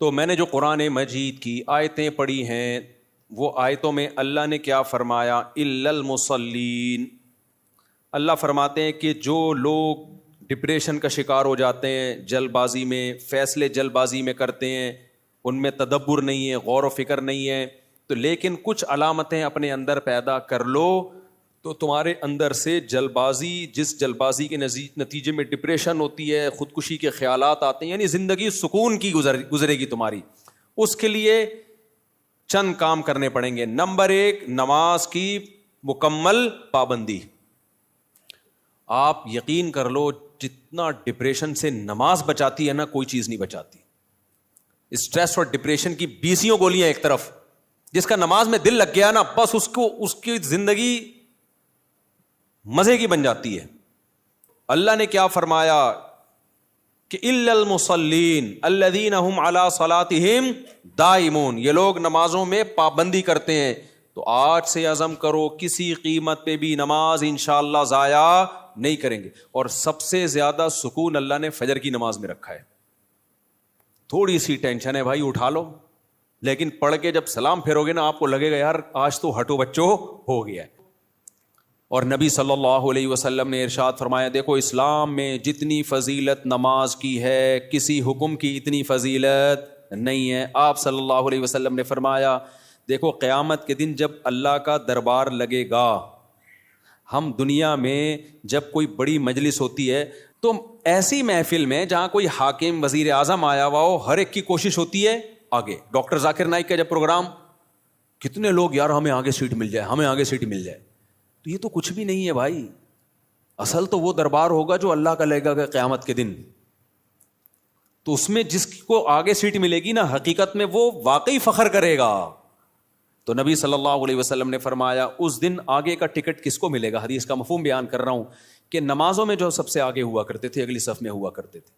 تو میں نے جو قرآن مجید کی آیتیں پڑھی ہیں وہ آیتوں میں اللہ نے کیا فرمایا؟ الا المصلین، اللہ فرماتے ہیں کہ جو لوگ ڈپریشن کا شکار ہو جاتے ہیں، جلد بازی میں فیصلے جلد بازی میں کرتے ہیں، ان میں تدبر نہیں ہے، غور و فکر نہیں ہے، تو لیکن کچھ علامتیں اپنے اندر پیدا کر لو تو تمہارے اندر سے جلد بازی، جس جلد بازی کے نتیجے میں ڈپریشن ہوتی ہے، خودکشی کے خیالات آتے ہیں، یعنی زندگی سکون کی گزرے گی تمہاری، اس کے لیے چند کام کرنے پڑیں گے۔ نمبر 1، نماز کی مکمل پابندی۔ آپ یقین کر لو جتنا ڈپریشن سے نماز بچاتی ہے نا، کوئی چیز نہیں بچاتی۔ اسٹریس اور ڈپریشن کی 20 گولیاں ایک طرف، جس کا نماز میں دل لگ گیا نا، بس اس کی زندگی مزے کی بن جاتی ہے۔ اللہ نے کیا فرمایا کہ الا المصلین الذین هم علی صلاتهم دائمون، یہ لوگ نمازوں میں پابندی کرتے ہیں۔ تو آج سے عزم کرو کسی قیمت پہ بھی نماز انشاءاللہ ضائع نہیں کریں گے۔ اور سب سے زیادہ سکون اللہ نے فجر کی نماز میں رکھا ہے۔ تھوڑی سی ٹینشن ہے بھائی، اٹھا لو، لیکن پڑھ کے جب سلام پھیرو گے نا، آپ کو لگے گا یار آج تو ہٹو بچو ہو گیا ہے۔ اور نبی صلی اللہ علیہ وسلم نے ارشاد فرمایا، دیکھو اسلام میں جتنی فضیلت نماز کی ہے، کسی حکم کی اتنی فضیلت نہیں ہے۔ آپ صلی اللہ علیہ وسلم نے فرمایا، دیکھو قیامت کے دن جب اللہ کا دربار لگے گا، ہم دنیا میں جب کوئی بڑی مجلس ہوتی ہے تو ایسی محفل میں جہاں کوئی حاکم وزیر اعظم آیا ہوا ہو، ہر ایک کی کوشش ہوتی ہے آگے۔ ڈاکٹر ذاکر نائک کا جب پروگرام، کتنے لوگ یار ہمیں آگے سیٹ مل جائے، ہمیں آگے سیٹ مل جائے۔ تو یہ تو کچھ بھی نہیں ہے بھائی، اصل تو وہ دربار ہوگا جو اللہ کا لگے گا قیامت کے دن۔ تو اس میں جس کو آگے سیٹ ملے گی نا، حقیقت میں وہ واقعی فخر کرے گا۔ تو نبی صلی اللہ علیہ وسلم نے فرمایا اس دن آگے کا ٹکٹ کس کو ملے گا؟ حدیث کا مفہوم بیان کر رہا ہوں کہ نمازوں میں جو سب سے آگے ہوا کرتے تھے، اگلی صف میں ہوا کرتے تھے،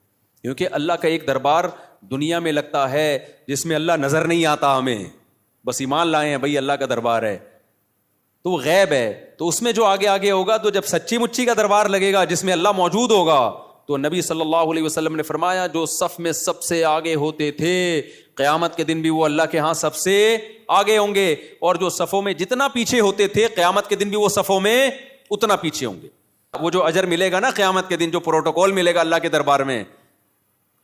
کیونکہ اللہ کا ایک دربار دنیا میں لگتا ہے جس میں اللہ نظر نہیں آتا، ہمیں بس ایمان لائے ہیں بھائی اللہ کا دربار ہے، تو وہ غیب ہے۔ تو اس میں جو آگے آگے ہوگا، تو جب سچی مچی کا دربار لگے گا جس میں اللہ موجود ہوگا، تو نبی صلی اللہ علیہ وسلم نے فرمایا جو صف میں سب سے آگے ہوتے تھے، قیامت کے دن بھی وہ اللہ کے ہاں سب سے آگے ہوں گے، اور جو صفوں میں جتنا پیچھے ہوتے تھے، قیامت کے دن بھی وہ صفوں میں اتنا پیچھے ہوں گے۔ وہ جو اجر ملے گا نا قیامت کے دن، جو پروٹوکول ملے گا اللہ کے دربار میں،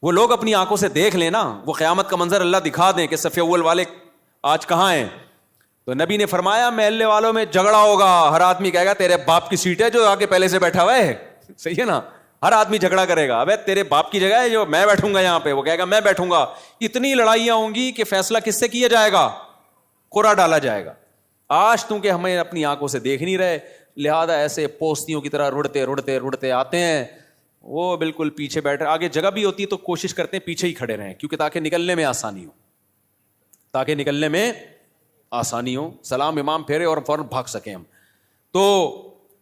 وہ لوگ اپنی آنکھوں سے دیکھ لیں نا، وہ قیامت کا منظر اللہ دکھا دیں کہ صف اول والے آج کہاں ہیں۔ تو نبی نے فرمایا محلے والوں میں جھگڑا ہوگا، ہر آدمی کہے گا تیرے باپ کی سیٹ ہے جو آگے پہلے سے بیٹھا ہوا ہے، صحیح ہے نا؟ ہر آدمی جھگڑا کرے گا، ابے تیرے باپ کی جگہ ہے جو میں بیٹھوں گا یہاں پہ، وہ کہے گا میں بیٹھوں گا۔ اتنی لڑائیاں ہوں گی کہ فیصلہ کس سے کیا جائے گا؟ قرعہ ڈالا جائے گا۔ آج تم کہ ہمیں اپنی آنکھوں سے دیکھ نہیں رہے، لہذا ایسے پوستیوں کی طرح رڑتے آتے ہیں، وہ بالکل پیچھے بیٹھے، آگے جگہ بھی ہوتی ہے تو کوشش کرتے ہیں پیچھے ہی کھڑے رہیں، کیونکہ تاکہ نکلنے میں آسانی ہو، سلام امام پھیرے اور فوراً بھاگ سکیں ہم۔ تو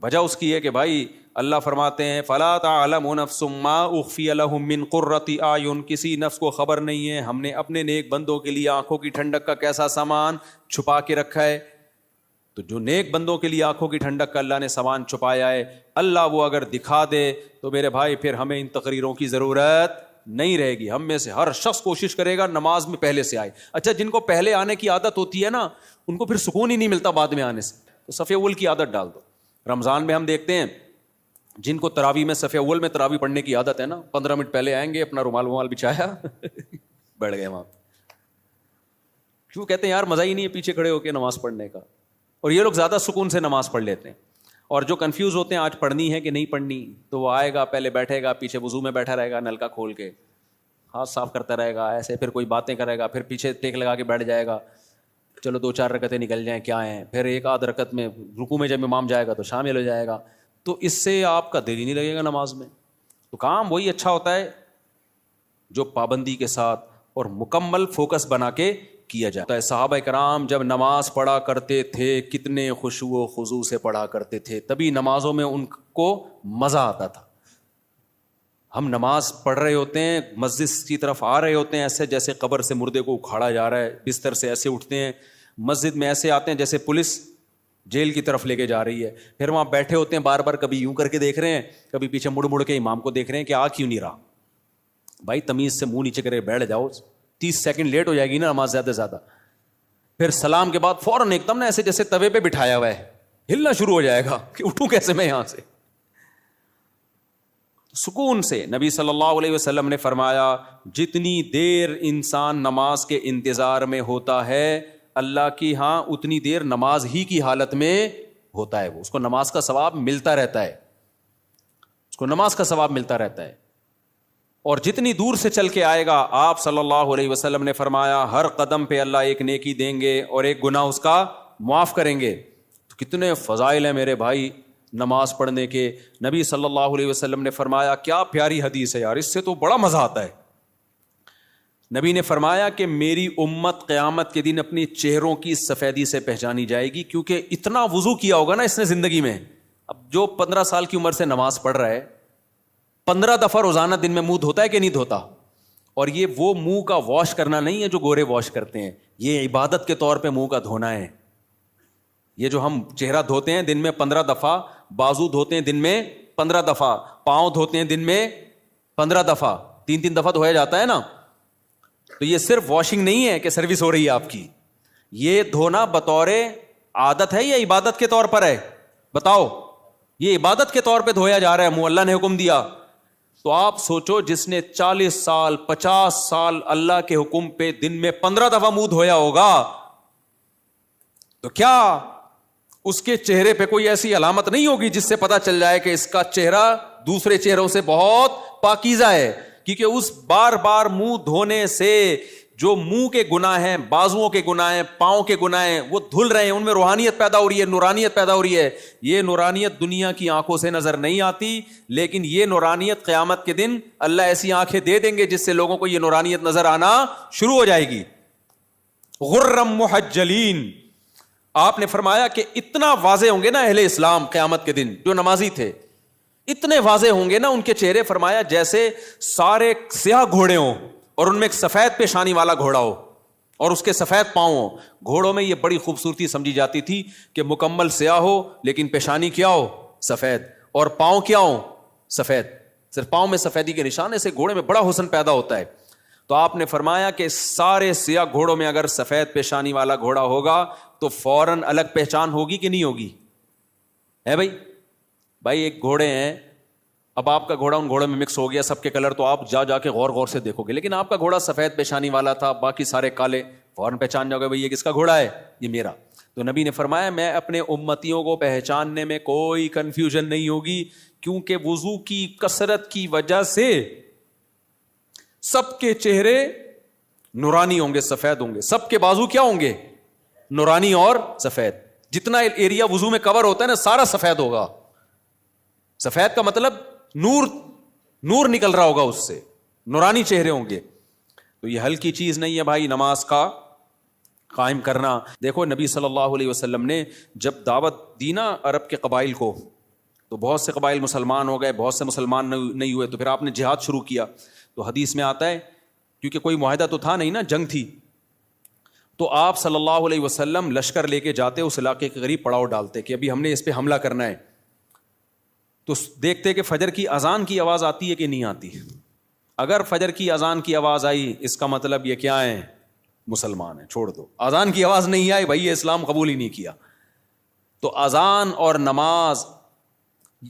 وجہ اس کی ہے کہ بھائی اللہ فرماتے ہیں فَلَا تَعْلَمُ نَفْسٌ مَّا أُخْفِيَ لَهُم مِّن قُرَّةِ أَعْيُن، کسی نفس کو خبر نہیں ہے ہم نے اپنے نیک بندوں کے لیے آنکھوں کی ٹھنڈک کا کیسا سامان چھپا کے رکھا ہے۔ تو جو نیک بندوں کے لیے آنکھوں کی ٹھنڈک کا اللہ نے سامان چھپایا ہے، اللہ وہ اگر دکھا دے تو میرے بھائی پھر ہمیں ان تقریروں کی ضرورت نہیں رہے گی۔ ہم میں سے ہر شخص کوشش کرے گا نماز میں پہلے سے آئے۔ اچھا، جن کو پہلے آنے کی عادت ہوتی ہے نا، ان کو پھر سکون ہی نہیں ملتا بعد میں آنے سے، تو صف اول کی عادت ڈال دو۔ رمضان میں ہم دیکھتے ہیں جن کو تراویح میں صف اول میں تراویح پڑھنے کی عادت ہے نا، 15 منٹ پہلے آئیں گے، اپنا رومال بچھایا بیٹھ گئے وہاں۔ کیوں کہتے ہیں یار مزہ ہی نہیں ہے پیچھے کھڑے ہو کے نماز پڑھنے کا، اور یہ لوگ زیادہ سکون سے نماز پڑھ لیتے ہیں۔ اور جو کنفیوز ہوتے ہیں آج پڑھنی ہے کہ نہیں پڑھنی، تو وہ آئے گا پہلے بیٹھے گا، پیچھے وضو میں بیٹھا رہے گا، نلکا کھول کے ہاتھ صاف کرتا رہے گا ایسے، پھر کوئی باتیں کرے گا، پھر پیچھے ٹیک لگا کے بیٹھ جائے گا، چلو 2-4 رکعتیں نکل جائیں کیا ہیں، پھر ایک آدھ رکعت میں رکوع میں جب امام جائے گا تو شامل ہو جائے گا۔ تو اس سے آپ کا دل ہی نہیں لگے گا نماز میں۔ تو کام وہی اچھا ہوتا ہے جو پابندی کے ساتھ اور مکمل فوکس بنا کے کیا جاتا ہے۔ صحابہ کرام جب نماز پڑھا کرتے تھے کتنے خشوع و خضوع سے پڑھا کرتے تھے، تبھی نمازوں میں ان کو مزہ آتا تھا۔ ہم نماز پڑھ رہے ہوتے ہیں، مسجد کی طرف آ رہے ہوتے ہیں ایسے جیسے قبر سے مردے کو اکھاڑا جا رہا ہے، بستر سے ایسے اٹھتے ہیں، مسجد میں ایسے آتے ہیں جیسے پولیس جیل کی طرف لے کے جا رہی ہے، پھر وہاں بیٹھے ہوتے ہیں بار بار، کبھی یوں کر کے دیکھ رہے ہیں، کبھی پیچھے مڑ مڑ کے امام کو دیکھ رہے ہیں کہ آ کیوں نہیں رہا۔ بھائی تمیز سے منہ نیچے کرے بیٹھ جاؤ، 30 سیکنڈ لیٹ ہو جائے گی نا نماز زیادہ سے زیادہ, پھر سلام کے بعد فوراً ایک دم نا ایسے جیسے توے پہ بٹھایا ہوا ہے, ہلنا شروع ہو جائے گا کہ اٹھوں کیسے میں یہاں سے. سکون سے نبی صلی اللہ علیہ وسلم نے فرمایا جتنی دیر انسان نماز کے انتظار میں ہوتا ہے اللہ کی ہاں اتنی دیر نماز ہی کی حالت میں ہوتا ہے, وہ اس کو نماز کا ثواب ملتا رہتا ہے, اس کو نماز کا ثواب ملتا رہتا ہے. اور جتنی دور سے چل کے آئے گا, آپ صلی اللہ علیہ وسلم نے فرمایا ہر قدم پہ اللہ ایک نیکی دیں گے اور ایک گناہ اس کا معاف کریں گے. تو کتنے فضائل ہیں میرے بھائی نماز پڑھنے کے. نبی صلی اللہ علیہ وسلم نے فرمایا, کیا پیاری حدیث ہے یار, اس سے تو بڑا مزہ آتا ہے. نبی نے فرمایا کہ میری امت قیامت کے دن اپنی چہروں کی سفیدی سے پہچانی جائے گی, کیونکہ اتنا وضو کیا ہوگا نا اس نے زندگی میں. اب جو 15 سال کی عمر سے نماز پڑھ رہا ہے, 15 دفعہ روزانہ دن میں منہ دھوتا ہے کہ نہیں دھوتا, اور یہ وہ منہ کا واش کرنا نہیں ہے جو گورے واش کرتے ہیں, یہ عبادت کے طور پہ منہ کا دھونا ہے. یہ جو ہم چہرہ دھوتے ہیں دن میں 15 دفعہ, بازو دھوتے ہیں دن میں 15 دفعہ, پاؤں دھوتے ہیں دن میں 15 دفعہ, 3 دفعہ دھویا جاتا ہے نا. تو یہ صرف واشنگ نہیں ہے کہ سروس ہو رہی ہے آپ کی, یہ دھونا بطور عادت ہے یا عبادت کے طور پر ہے؟ بتاؤ. یہ عبادت کے طور پہ دھویا جا رہا ہے, منہ اللہ نے حکم دیا. تو آپ سوچو جس نے 40 سال 50 سال اللہ کے حکم پہ دن میں 15 دفعہ منہ دھویا ہوگا, تو کیا اس کے چہرے پہ کوئی ایسی علامت نہیں ہوگی جس سے پتا چل جائے کہ اس کا چہرہ دوسرے چہروں سے بہت پاکیزہ ہے؟ کیونکہ اس بار بار منہ دھونے سے جو منہ کے گناہ ہیں, بازوؤں کے گناہ ہیں, پاؤں کے گناہ ہیں, وہ دھل رہے ہیں, ان میں روحانیت پیدا ہو رہی ہے, نورانیت پیدا ہو رہی ہے. یہ نورانیت دنیا کی آنکھوں سے نظر نہیں آتی, لیکن یہ نورانیت قیامت کے دن اللہ ایسی آنکھیں دے دیں گے جس سے لوگوں کو یہ نورانیت نظر آنا شروع ہو جائے گی. غرم محجلین, آپ نے فرمایا کہ اتنا واضح ہوں گے نا اہل اسلام قیامت کے دن, جو نمازی تھے اتنے واضح ہوں گے نا ان کے چہرے, فرمایا جیسے سارے سیاہ گھوڑے ہوں اور ان میں ایک سفید پیشانی والا گھوڑا ہو اور اس کے سفید پاؤں ہو. گھوڑوں میں یہ بڑی خوبصورتی سمجھی جاتی تھی کہ مکمل سیاہ ہو لیکن پیشانی کیا ہو؟ سفید, اور پاؤں کیا ہو؟ سفید, صرف پاؤں میں سفیدی کے نشان سے گھوڑے میں بڑا حسن پیدا ہوتا ہے. تو آپ نے فرمایا کہ سارے سیاہ گھوڑوں میں اگر سفید پیشانی والا گھوڑا ہوگا تو فوراً الگ پہچان ہوگی کہ نہیں ہوگی؟ ہے بھائی ایک گھوڑے ہیں, اب آپ کا گھوڑا ان گھوڑوں میں مکس ہو گیا سب کے کلر, تو آپ جا کے غور سے دیکھو گے, لیکن آپ کا گھوڑا سفید پیشانی والا تھا, باقی سارے کالے, فوراً پہچان جاؤ گے بھائی یہ کس کا گھوڑا ہے, یہ میرا. تو نبی نے فرمایا میں اپنے امتیوں کو پہچاننے میں کوئی کنفیوژن نہیں ہوگی, کیونکہ وضو کی کثرت کی وجہ سے سب کے چہرے نورانی ہوں گے, سفید ہوں گے, سب کے بازو کیا ہوں گے؟ نورانی اور سفید. جتنا ایریا وضو میں کور ہوتا ہے نا سارا سفید ہوگا. سفید کا مطلب نور نکل رہا ہوگا اس سے, نورانی چہرے ہوں گے. تو یہ ہلکی چیز نہیں ہے بھائی نماز کا قائم کرنا. دیکھو نبی صلی اللہ علیہ وسلم نے جب دعوت دی نا عرب کے قبائل کو, تو بہت سے قبائل مسلمان ہو گئے, بہت سے مسلمان نہیں ہوئے, تو پھر آپ نے جہاد شروع کیا. تو حدیث میں آتا ہے کیونکہ کوئی معاہدہ تو تھا نہیں نا, جنگ تھی, تو آپ صلی اللہ علیہ وسلم لشکر لے کے جاتے, اس علاقے کے قریب پڑاؤ ڈالتے کہ ابھی ہم نے اس پہ حملہ کرنا ہے. تو دیکھتے کہ فجر کی اذان کی آواز آتی ہے کہ نہیں آتی. اگر فجر کی اذان کی آواز آئی اس کا مطلب یہ کیا ہے؟ مسلمان ہیں, چھوڑ دو. اذان کی آواز نہیں آئی بھائی یہ اسلام قبول ہی نہیں کیا. تو اذان اور نماز,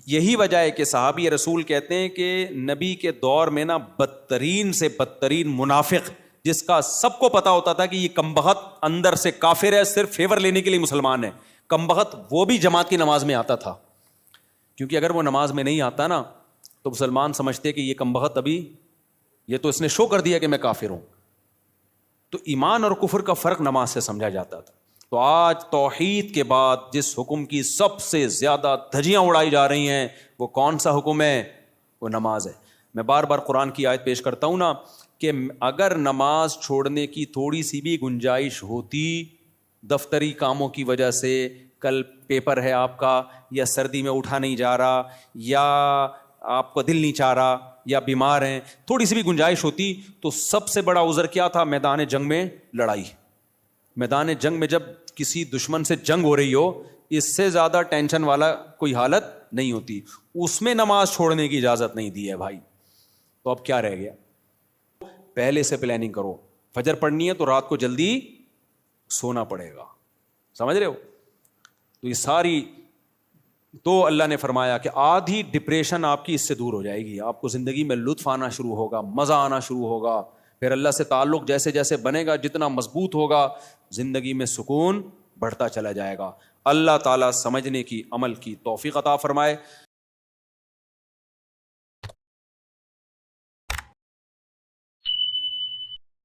یہی وجہ ہے کہ صحابی رسول کہتے ہیں کہ نبی کے دور میں نا بدترین سے بدترین منافق, جس کا سب کو پتا ہوتا تھا کہ یہ کمبخت اندر سے کافر ہے, صرف فیور لینے کے لیے مسلمان ہے, کمبخت, وہ بھی جماعت کی نماز میں آتا تھا. کیونکہ اگر وہ نماز میں نہیں آتا نا تو مسلمان سمجھتے کہ یہ کمبخت ابھی, یہ تو اس نے شو کر دیا کہ میں کافر ہوں. تو ایمان اور کفر کا فرق نماز سے سمجھا جاتا تھا. تو آج توحید کے بعد جس حکم کی سب سے زیادہ دھجیاں اڑائی جا رہی ہیں وہ کون سا حکم ہے؟ وہ نماز ہے. میں بار بار قرآن کی آیت پیش کرتا ہوں نا کہ اگر نماز چھوڑنے کی تھوڑی سی بھی گنجائش ہوتی, دفتری کاموں کی وجہ سے, کل پیپر ہے آپ کا, یا سردی میں اٹھا نہیں جا رہا, یا آپ کو دل نہیں چاہ رہا, یا بیمار ہیں, تھوڑی سی بھی گنجائش ہوتی, تو سب سے بڑا عذر کیا تھا؟ میدان جنگ میں لڑائی. میدان جنگ میں جب کسی دشمن سے جنگ ہو رہی ہو, اس سے زیادہ ٹینشن والا کوئی حالت نہیں ہوتی. اس میں نماز چھوڑنے کی اجازت نہیں دی ہے بھائی. تو اب کیا رہ گیا؟ پہلے سے پلاننگ کرو, فجر پڑھنی ہے تو رات کو جلدی سونا پڑے گا. سمجھ رہے ہو؟ تو یہ ساری، تو اللہ نے فرمایا کہ آدھی ڈپریشن آپ کی اس سے دور ہو جائے گی. آپ کو زندگی میں لطف آنا شروع ہوگا، مزہ آنا شروع ہوگا. پھر اللہ سے تعلق جیسے جیسے بنے گا، جتنا مضبوط ہوگا، زندگی میں سکون بڑھتا چلا جائے گا. اللہ تعالیٰ سمجھنے کی، عمل کی توفیق عطا فرمائے.